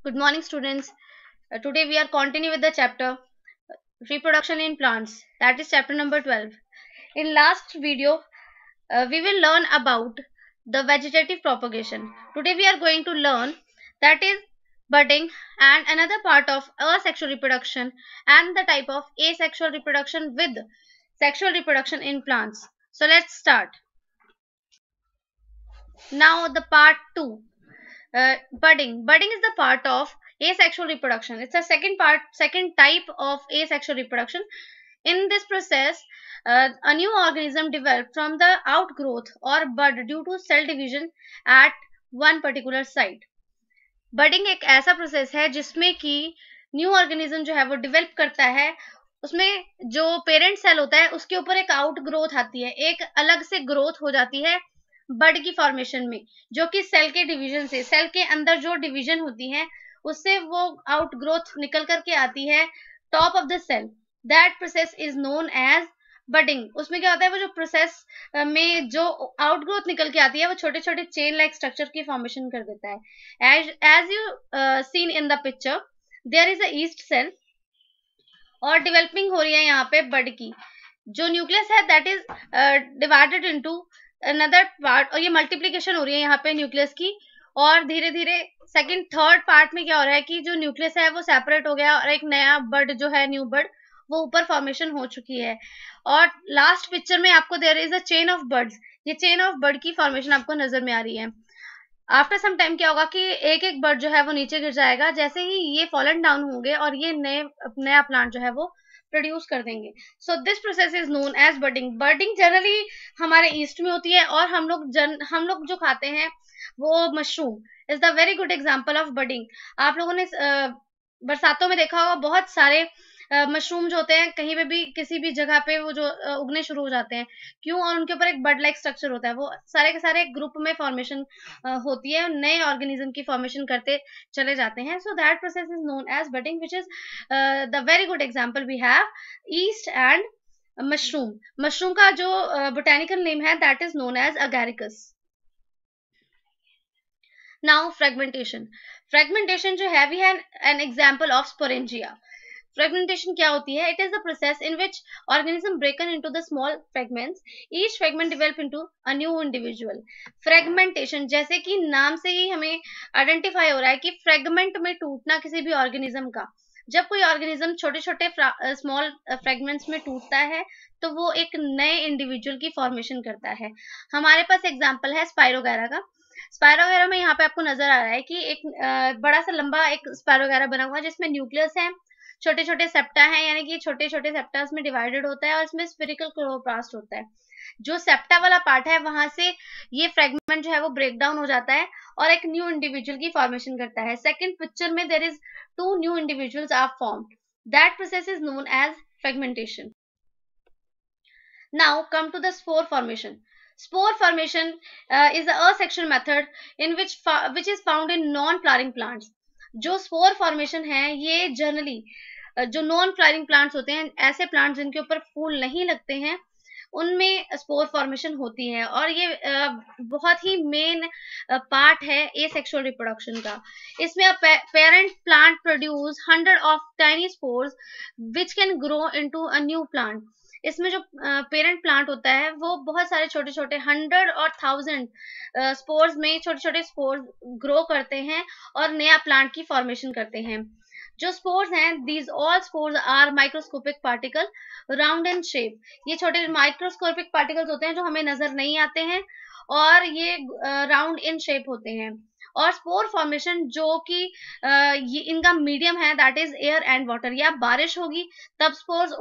Good morning, students. Today we are continue with the chapter reproduction in plants. That is chapter number 12. In last video, we will learn about the vegetative propagation. Today we are going to learn that is budding and another part of asexual reproduction and the type of asexual reproduction with sexual reproduction in plants. So let's start. Now the part 2. Budding is the part of asexual reproduction. It's a second type of asexual reproduction. In this process, a new organism develops from the outgrowth or bud due to cell division at one particular site. Budding एक ऐसा process है जिसमें कि new organism जो है वो develop करता है, उसमें जो पेरेंट सेल होता है उसके ऊपर एक आउट ग्रोथ आती है, एक अलग से ग्रोथ हो जाती है बड की फॉर्मेशन में, जो कि सेल के डिवीजन से, सेल के अंदर जो डिवीजन होती है उससे वो आउट ग्रोथ निकल करके आती है top of the cell. That process is known as budding. उसमें क्या होता है, वो जो प्रोसेस में जो आउटग्रोथ निकल के आती है वो छोटे छोटे चेन लाइक स्ट्रक्चर की फॉर्मेशन कर देता है. As you seen in the picture, there is a yeast cell और डेवलपिंग हो रही है यहाँ पे बड की. जो न्यूक्लियस है that is divided into another part, और ये मल्टीप्लीकेशन हो रही है यहाँ पे न्यूक्लियस की. और धीरे धीरे सेकंड थर्ड पार्ट में क्या हो रहा है कि जो न्यूक्लियस है वो सेपरेट हो गया और एक नया बड जो है, न्यू बड, वो ऊपर फॉर्मेशन हो चुकी है. और लास्ट पिक्चर में आपको there is a chain of buds. ये चेन ऑफ बर्ड की फॉर्मेशन आपको नजर में आ रही है. आफ्टर सम टाइम क्या होगा कि एक एक बर्ड जो है वो नीचे गिर जाएगा जैसे ही ये फॉलन डाउन होंगे और ये नया प्लांट जो है वो प्रोड्यूस कर देंगे. So this process is known as budding. Budding generally हमारे ईस्ट में होती है और हम लोग जो खाते हैं वो mushroom is the very good example of budding. आप लोगों ने बरसातों में देखा होगा बहुत सारे मशरूम जो होते हैं कहीं पे भी किसी भी जगह पे वो जो उगने शुरू हो जाते हैं. क्यों? और उनके ऊपर एक बड लाइक स्ट्रक्चर होता है, वो सारे के सारे ग्रुप में फॉर्मेशन होती है, नए ऑर्गेनिज्म की फॉर्मेशन करते चले जाते हैं. So that process is known as budding, which is the very good example we have yeast and mushroom. Mushroom का जो बोटेनिकल नेम है that is known as Agaricus. Now fragmentation जो है we have an example of sporangia. Fragmentation क्या होती है? It is the process in which organism broken into the small fragments, each fragment develop into a new individual. Fragmentation जैसे कि नाम से ही हमें आइडेंटिफाई हो रहा है कि फ्रेगमेंट में टूटना किसी भी ऑर्गेनिज्म का. जब कोई ऑर्गेनिज्म छोटे छोटे स्मॉल फ्रेगमेंट्स में टूटता है तो वो एक नए इंडिविजुअल की फॉर्मेशन करता है. हमारे पास एग्जाम्पल है स्पायरोगैरा का. स्पायरोगैरा में यहाँ पे आपको नजर आ रहा है कि एक बड़ा सा लंबा एक स्पायरोगैरा बना हुआ है जिसमें न्यूक्लियस है, छोटे छोटे सेप्टा है, यानी कि छोटे छोटे सेप्टास में डिवाइडेड होता है और इसमें स्फेरिकल क्लोरोप्लास्ट होता है. जो सेप्टा वाला पार्ट है वहां से ये फ्रेगमेंट जो है वो ब्रेक डाउन हो जाता है और एक न्यू इंडिविजुअल की फॉर्मेशन करता है. सेकंड पिक्चर में there is two new individuals are formed. That process is known as fragmentation. Now come to the spore formation. Spore formation is the asexual method in which is found in non-flowering plants. जो spore formation है ये generally जो non flowering plants होते हैं, ऐसे plants जिनके ऊपर फूल नहीं लगते हैं, उनमें स्पोर फॉर्मेशन होती है. और ये बहुत ही मेन पार्ट है एसेक्सुअल रिप्रोडक्शन का. इसमें parent plant produce 100 of tiny spores which can grow into a new plant. इसमें जो पेरेंट प्लांट होता है वो बहुत सारे छोटे छोटे 100 और 1000 स्पोर्स में छोटे छोटे स्पोर्स ग्रो करते हैं और नया प्लांट की फॉर्मेशन करते हैं. जो स्पोर्स हैं, these all spores are microscopic particle round in shape. ये छोटे माइक्रोस्कोपिक पार्टिकल्स होते हैं जो हमें नजर नहीं आते हैं और ये राउंड इन शेप होते हैं. और स्पोर फॉर्मेशन जो कि ये इनका मीडियम है that is air and water. या बारिश होगी तब स्पोर्स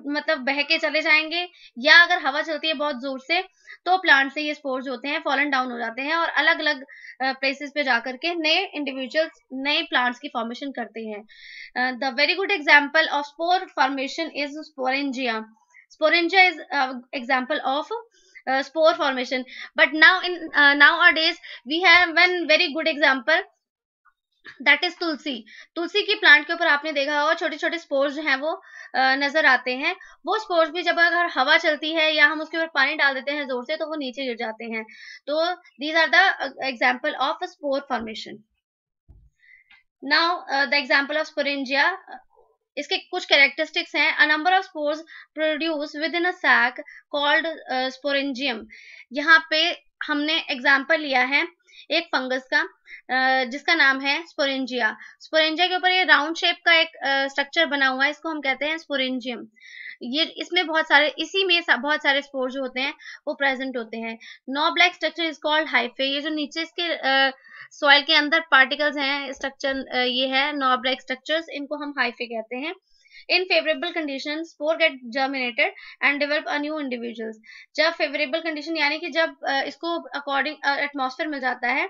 मतलब बह के चले जाएंगे, या अगर हवा चलती है बहुत जोर से तो प्लांट से ये स्पोर्स होते हैं फॉलन डाउन हो जाते हैं और अलग अलग प्लेसेस पे जाकर के नए इंडिविजुअल्स, नए प्लांट्स की फॉर्मेशन करते हैं. The very good example of spore formation is sporangia. Sporangia is example of spore formation. But now in nowadays we have one very good example, that is तुलसी. तुलसी की plant के ऊपर आपने देखा होगा छोटे छोटे स्पोर्स जो हैं वो नजर आते हैं. वो स्पोर्स भी जब अगर हवा चलती है या हम उसके ऊपर पानी डाल देते हैं जोर से तो वो नीचे गिर जाते हैं. तो these are the example of spore formation. Now the example of sporangia, इसके कुछ कैरेक्टरिस्टिक्स हैं. A number of spores produce within a sac called sporangium. यहाँ पे हमने एग्जांपल लिया है एक फंगस का जिसका नाम है स्पोरेंजिया. स्पोरेंजिया के ऊपर ये राउंड शेप का एक स्ट्रक्चर बना हुआ है, इसको हम कहते हैं स्पोरेंजियम. ये इसमें बहुत सारे, इसी में बहुत सारे स्पोर जो होते हैं वो प्रेजेंट होते हैं. Knob like structure is called hyphae. ये जो नीचे इसके सॉइल के अंदर पार्टिकल्स हैं, स्ट्रक्चर ये है नॉब लाइक स्ट्रक्चर्स, इनको हम हाइफे कहते हैं. In favourable condition spore get germinated and develop a new individuals. जब फेवरेबल कंडीशन यानी कि जब इसको अकॉर्डिंग एटमॉस्फेयर मिल जाता है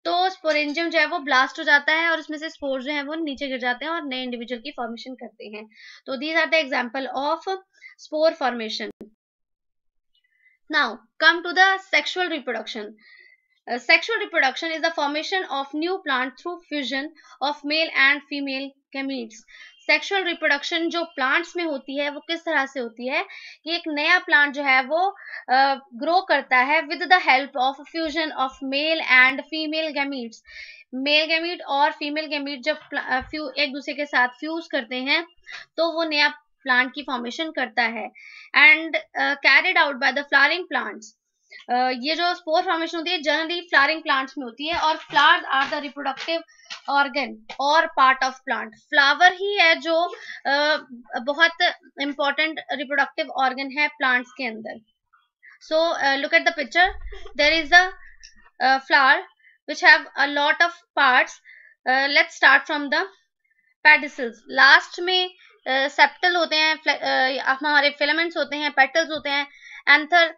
तो स्पोरेंजियम जो है वो ब्लास्ट हो जाता है और उसमें से स्पोर जो है वो नीचे गिर जाते हैं और नए इंडिविजुअल की फॉर्मेशन करते हैं. तो these are the example of spore formation. Now come to the sexual reproduction. Sexual reproduction is the formation of new plant through fusion of male and female gametes. Sexual reproduction जो plants में होती है वो किस तरह से होती है कि एक नया प्लांट जो है वो ग्रो करता है with the help of fusion of male and female gametes. Male gamete और फीमेल गैमीट जब एक दूसरे के साथ फ्यूज करते हैं तो वो नया प्लांट की फॉर्मेशन करता है. And carried out by the flowering plants. ये जो स्पोर फॉर्मेशन होती है जनरली फ्लावरिंग प्लांट्स में होती है और flowers are the reproductive organ और पार्ट ऑफ प्लांट. फ्लावर ही है जो बहुत इंपॉर्टेंट रिप्रोडक्टिव ऑर्गन है प्लांट्स के अंदर. So look at the picture. There is the flower which have a lot of parts. Let's start from the pedicels. Last में septal होते हैं, हमारे फिलामेंट्स होते हैं, पेटल्स होते हैं, एंथर.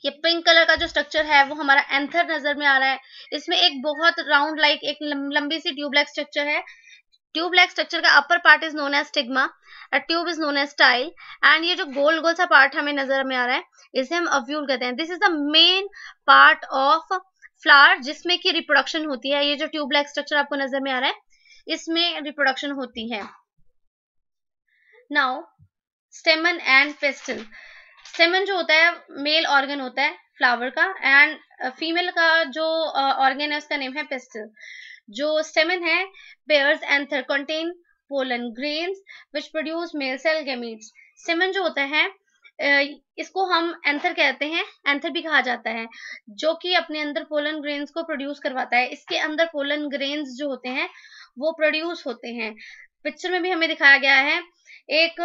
ये पिंक कलर का जो स्ट्रक्चर है वो हमारा एंथर नजर में आ रहा है. इसमें एक बहुत राउंड लाइक एक लंबी सी ट्यूब लाइक स्ट्रक्चर है. ट्यूब लाइक स्ट्रक्चर का upper part is known as stigma, a tube is known as style, and ये जो गोल गोल सा पार्ट हमें नजर में आ रहा है इसे हम ओव्यूल कहते हैं. This is the main part of flower जिसमें की रिप्रोडक्शन होती है. ये जो ट्यूब लाइक स्ट्रक्चर आपको नजर में आ रहा है इसमें रिप्रोडक्शन होती है. Now स्टेमन and pastel. स्टेमन जो होता है मेल ऑर्गन होता है फ्लावर का, एंड फीमेल का जो ऑर्गन है उसका नेम है पेस्टल. जो स्टेमन है pairs anther contain pollen grains which produce male cell gametes. Stamen जो होता है इसको हम एंथर कहते हैं, एंथर भी कहा जाता है, जो कि अपने अंदर पोलन ग्रेन्स को प्रोड्यूस करवाता है. इसके अंदर पोलन ग्रेन्स जो होते हैं वो प्रोड्यूस होते हैं. पिक्चर में भी हमें दिखाया गया है एक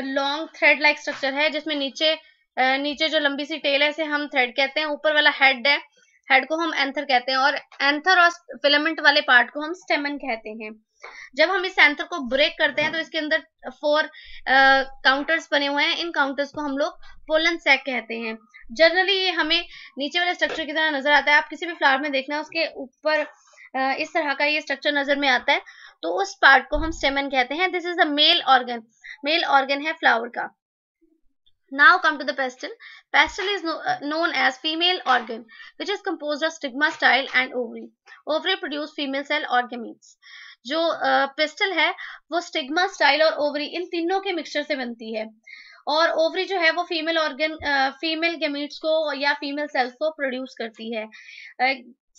लॉन्ग थ्रेड लाइक स्ट्रक्चर है जिसमें नीचे जो लंबी सी टेल है इसे हम थ्रेड कहते हैं, ऊपर वाला हेड है, हेड को हम एंथर कहते हैं, और एंथर और फिलामेंट वाले पार्ट को हम स्टेमन कहते हैं. जब हम इस एंथर को ब्रेक करते हैं तो इसके अंदर 4 काउंटर्स बने हुए हैं. इन काउंटर्स को हम लोग पोलन सैक कहते हैं. जनरली ये हमें नीचे वाले स्ट्रक्चर की तरह नजर आता है. आप किसी भी फ्लावर में देखना उसके ऊपर इस तरह का ये स्ट्रक्चर नजर में आता है तो उस पार्ट को हम स्टेमन कहते हैं. This is the male organ. Male organ है फ्लावर का. Now come to the pestle. Pestle is known as female organ, which is composed of stigma, style, and ovary. Ovary produce female cell or gametes. जो pastel है वो stigma, style और ovary इन तीनों के mixture से बनती है, और ओवरी जो है वो फीमेल ऑर्गन फीमेल गैमीट्स को या फीमेल सेल्स को प्रोड्यूस करती है.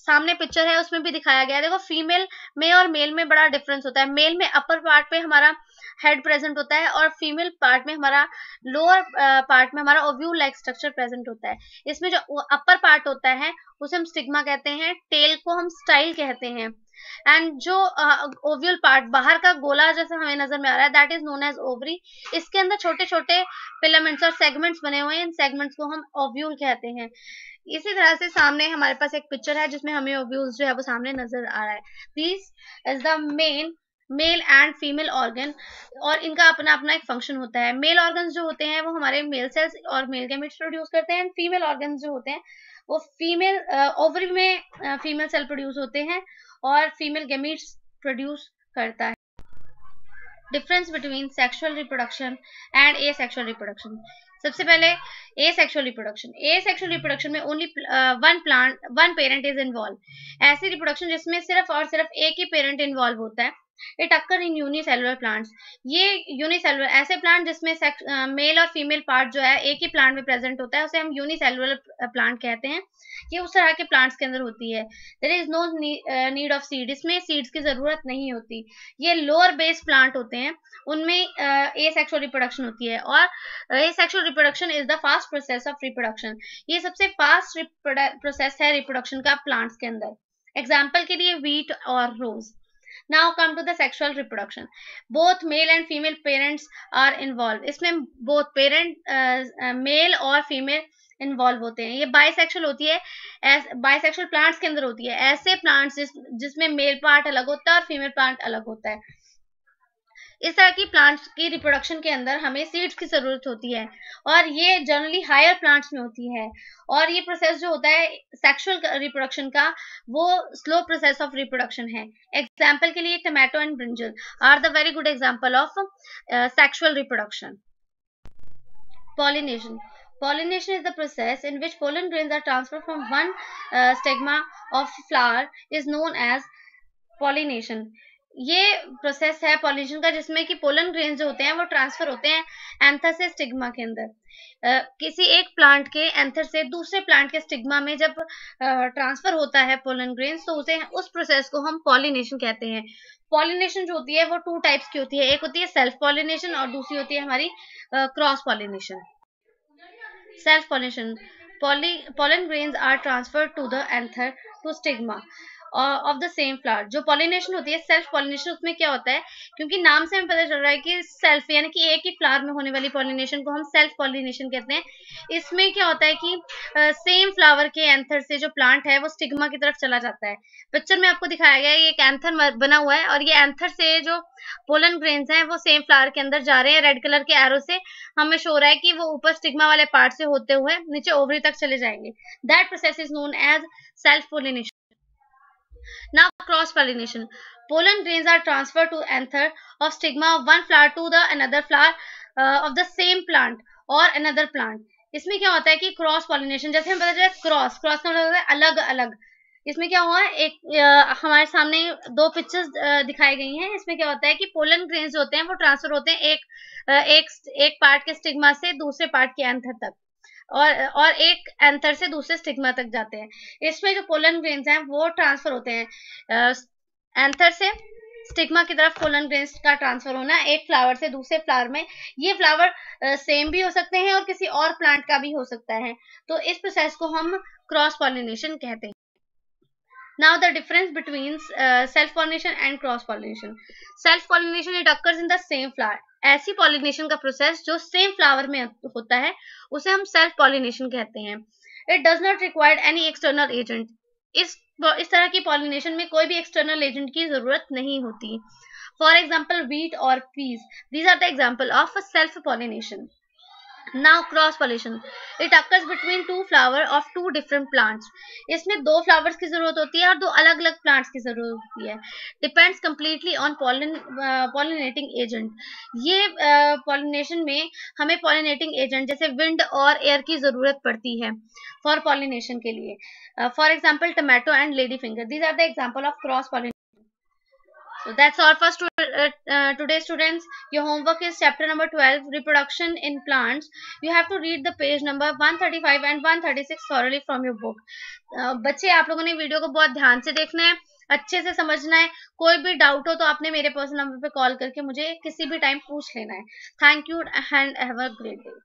सामने पिक्चर है उसमें भी दिखाया गया है. देखो फीमेल में और मेल में बड़ा डिफरेंस होता है. मेल में अपर पार्ट पे हमारा हेड प्रेजेंट होता है और फीमेल पार्ट में हमारा लोअर पार्ट में हमारा ओव्यूल लाइक स्ट्रक्चर प्रेजेंट होता है. इसमें जो अपर पार्ट होता है उसे हम स्टिग्मा कहते हैं, टेल को हम स्टाइल कहते हैं, एंड जो ओव्यूल पार्ट बाहर का गोला जैसा हमें नजर में आ रहा है that is known as ovary. इसके अंदर छोटे छोटे फिलामेंट्स और सेगमेंट्स बने हुए हैं, इन सेगमेंट्स को हम ओव्यूल कहते हैं. इसी तरह से सामने हमारे पास एक पिक्चर है जिसमें हमें ओव्यूल्स जो है वो सामने नजर आ रहा है. This is the main male and female organ, और इनका अपना अपना एक फंक्शन होता है. मेल ऑर्गन्स जो होते हैं वो हमारे मेल सेल्स और मेल गैमेट्स प्रोड्यूस करते हैं. फीमेल ऑर्गन्स जो होते हैं वो फीमेल ओवरी में फीमेल सेल प्रोड्यूस होते हैं और फीमेल गैमेट्स प्रोड्यूस करता है. Difference between sexual reproduction and asexual reproduction. सबसे पहले एसेक्सुअल रिप्रोडक्शन. एसेक्सुअल रिप्रोडक्शन में only one parent is involve. ऐसी रिप्रोडक्शन जिसमें सिर्फ और सिर्फ एक ही पेरेंट इन्वॉल्व होता है it occur in unicellular plants. ये यूनिसेलुलर ऐसे प्लांट जिसमें मेल और फीमेल पार्ट जो है एक ही प्लांट में प्रेजेंट होता है उसे हम यूनिसेलुलर प्लांट कहते हैं। ये उस तरह के प्लांट्स के अंदर होती है। There is no need of seed, इसमें सीड्स की जरूरत नहीं होती। ये लोअर बेस प्लांट होते हैं, उनमें एसेक्सुअल रिप्रोडक्शन होती है, और asexual reproduction is the fast process of reproduction. ये सबसे फास्ट प्रोसेस है रिप्रोडक्शन का प्लांट्स के अंदर। एग्जाम्पल के लिए वीट और रोज। Now come to the sexual reproduction. Both male and female parents are involved. इसमें both parent मेल और फीमेल इन्वॉल्व होते हैं। ये बाइसेक्सुअल होती है, बाइसेक्सुअल प्लांट्स के अंदर होती है। ऐसे प्लांट्स जिसमें मेल पार्ट अलग होता है और फीमेल पार्ट अलग होता है। इस तरह की प्लांट्स की रिप्रोडक्शन के अंदर हमें सीड्स की जरूरत होती है, और ये जनरली हायर प्लांट्स में होती है। और ये प्रोसेस जो होता है सेक्सुअल रिप्रोडक्शन का, वो स्लो प्रोसेस ऑफ रिप्रोडक्शन है। एग्जाम्पल के लिए tomato and brinjal are the very good example of sexual reproduction. Pollination. Pollination is the process in which pollen grains are transferred from one stigma of flower is known as pollination. ये process है pollination का जिसमें कि pollen grains जो होते हैं वो transfer होते हैं एंथर से स्टिग्मा के अंदर। किसी एक प्लांट के एंथर से दूसरे प्लांट के स्टिग्मा में जब ट्रांसफर होता है पोलन ग्रेन्स, तो उस प्रोसेस को हम पॉलिनेशन कहते हैं। पॉलिनेशन जो होती है वो टू टाइप्स की होती है, एक होती है सेल्फ पॉलिनेशन और दूसरी होती है हमारी cross pollination. Self pollination, pollen grains are transferred to the anther to stigma of the same flower. जो पॉलिनेशन होती है सेल्फ पॉलिनेशन, उसमें क्या होता है, क्योंकि नाम से हमें पता चल रहा है कि सेल्फ यानी कि एक ही फ्लावर में होने वाली पॉलिनेशन को हम सेल्फ पॉलिनेशन कहते हैं। इसमें क्या होता है कि सेम फ्लावर के एंथर से जो प्लांट है वो स्टिग्मा की तरफ चला जाता है। पिक्चर में आपको दिखाया गया है ये एक एंथर बना हुआ है, और ये एंथर से जो पोलन ग्रेन्स हैं वो सेम फ्लावर के अंदर जा रहे हैं। रेड कलर के एरो से हमें शो हो रहा है कि वो ऊपर स्टिग्मा वाले पार्ट से होते हुए नीचे ओवरी तक चले जाएंगे। That process is known as self pollination. Now cross pollination. Pollen grains are transferred to anther of stigma of one flower to the another flower of the same plant or another plant. इसमें क्या होता है कि cross pollination, जैसे हम पता चला cross का मतलब होता है अलग अलग। इसमें क्या हुआ, एक हमारे सामने दो पिक्चर्स दिखाई गई हैं। इसमें क्या होता है कि पोलन ग्रेन्स होते हैं वो ट्रांसफर होते हैं एक पार्ट के स्टिग्मा से दूसरे पार्ट के एंथर तक, और एक एंथर से दूसरे स्टिग्मा तक जाते हैं। इसमें जो पोलन ग्रेन्स हैं वो ट्रांसफर होते हैं एंथर से स्टिग्मा की तरफ। पोलन ग्रेन्स का ट्रांसफर होना एक फ्लावर से दूसरे फ्लावर में। ये फ्लावर सेम भी हो सकते हैं और किसी और प्लांट का भी हो सकता है, तो इस प्रोसेस को हम क्रॉस पॉलिनेशन कहते हैं। Now the difference between self pollination and cross pollination. Self pollination it occurs in the same flower. ऐसी पॉलिनेशन का प्रोसेस जो सेम फ्लावर में होता है उसे हम सेल्फ पॉलिनेशन कहते हैं। It does not require any external agent. इस तरह की पॉलिनेशन में कोई भी एक्सटर्नल एजेंट की जरूरत नहीं होती। फॉर एग्जाम्पल व्हीट और peas, these are the example of self pollination. Now cross pollination, it occurs between two flower of two different plants. इसमें दो फ्लावर्स की जरूरत होती है और दो अलग अलग प्लांट्स की जरूरत होती है। Depends completely on pollinating agent. ये pollination में हमें pollinating agent जैसे wind और air की जरूरत पड़ती है for pollination के लिए। For example tomato and ladyfinger, these are the example of cross pollination. So that's all for today students. Your homework is chapter number 12, reproduction in plants. You have to read the page number 135 and 136 thoroughly from your book. बच्चे आप लोगों ने video को बहुत ध्यान से देखना है, अच्छे से समझना है। कोई भी डाउट हो तो आपने मेरे पर्सनल नंबर पे कॉल करके मुझे किसी भी टाइम पूछ लेना है। Thank you and have a great day.